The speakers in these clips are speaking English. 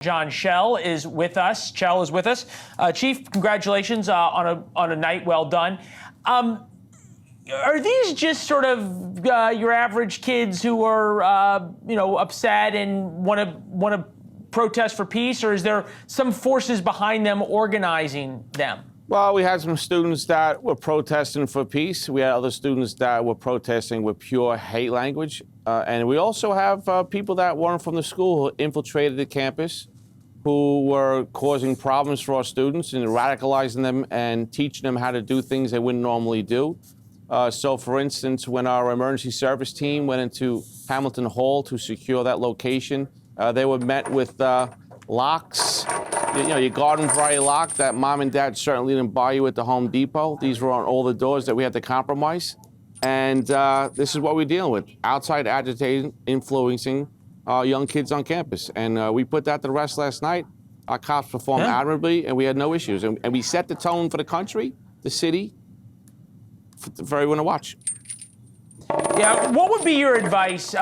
John Chell is with us. Chief, congratulations on a night well done. Are these just sort of your average kids who are upset and want to protest for peace, or is there some forces behind them organizing them? Well, we had some students that were protesting for peace. We had other students that were protesting with pure hate language. And we also have people that weren't from the school who infiltrated the campus, who were causing problems for our students and radicalizing them and teaching them how to do things they wouldn't normally do. So, for instance, when our emergency service team went into Hamilton Hall to secure that location, they were met with locks. Your garden variety lock that mom and dad certainly didn't buy you at the Home Depot. These were on all the doors that we had to compromise. And this is what we're dealing with: outside agitating, influencing young kids on campus. And we put that to rest last night. Our cops performed admirably, and we had no issues. And we set the tone for the country, the city, for everyone to watch. Yeah, what would be your advice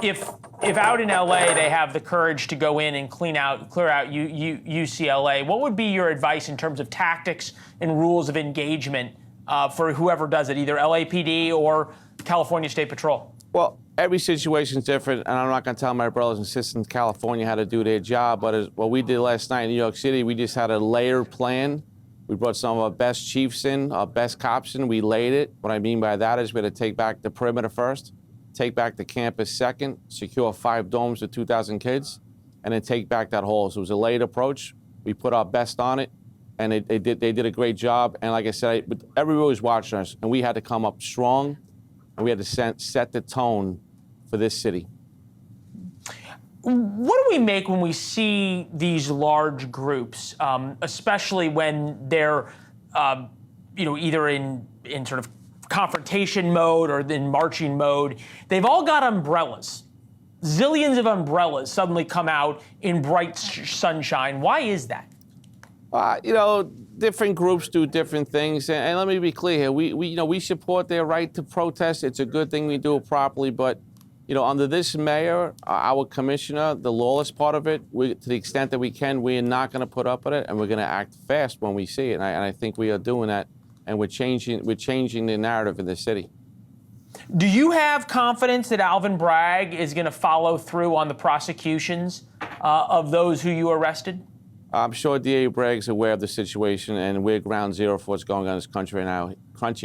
if out in LA they have the courage to go in and clear out UCLA? What would be your advice in terms of tactics and rules of engagement for whoever does it, either LAPD or California State Patrol? Well, every situation is different, and I'm not going to tell my brothers and sisters in California how to do their job, but what we did last night in New York City, we just had a layered plan. We brought some of our best chiefs in, our best cops in, we laid it. What I mean by that is we had to take back the perimeter first, take back the campus second, secure 5 domes with 2,000 kids, and then take back that hall. So it was a layered approach. We put our best on it, and they did a great job. And like I said, everybody was watching us, and we had to come up strong, and we had to set the tone for this city. What do we make when we see these large groups, especially when they're, either in sort of confrontation mode or in marching mode? They've all got umbrellas. Zillions of umbrellas suddenly come out in bright sunshine. Why is that? Different groups do different things, and let me be clear here. We support their right to protest. It's a good thing we do it properly, but under this mayor, our commissioner, the lawless part of it, to the extent that we can, we are not going to put up with it, and we're going to act fast when we see it. And I think we are doing that, and we're changing the narrative in the city. Do you have confidence that Alvin Bragg is going to follow through on the prosecutions of those who you arrested? I'm sure DA Bragg's aware of the situation, and we're ground zero for what's going on in this country right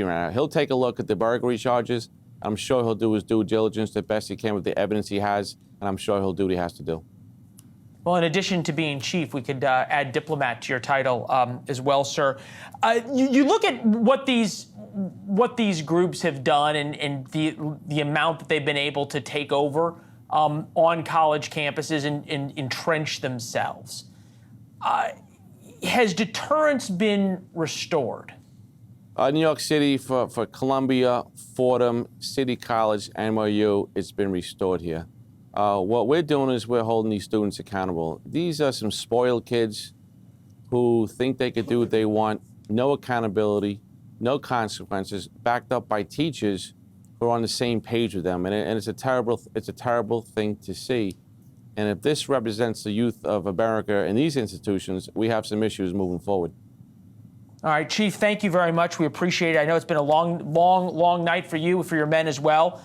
now. He'll take a look at the burglary charges. I'm sure he'll do his due diligence the best he can with the evidence he has, and I'm sure he'll do what he has to do. Well, in addition to being chief, we could add diplomat to your title as well, sir. You look at what these groups have done and the amount that they've been able to take over on college campuses and entrench themselves. Has deterrence been restored? New York City, for Columbia, Fordham, City College, NYU, it's been restored here. What we're doing is we're holding these students accountable. These are some spoiled kids who think they could do what they want, no accountability, no consequences, backed up by teachers who are on the same page with them. And it's a terrible thing to see. And if this represents the youth of America in these institutions, we have some issues moving forward. All right, Chief, thank you very much. We appreciate it. I know it's been a long night for you, for your men as well.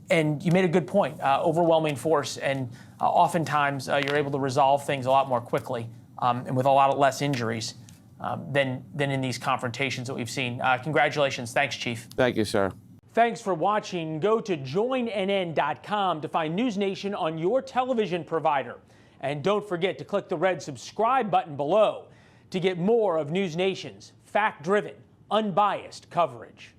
And you made a good point, overwhelming force. And oftentimes you're able to resolve things a lot more quickly and with a lot less injuries than in these confrontations that we've seen. Congratulations. Thanks, Chief. Thank you, sir. Thanks for watching. Go to joinnn.com to find NewsNation on your television provider. And don't forget to click the red subscribe button below to get more of NewsNation's fact-driven, unbiased coverage.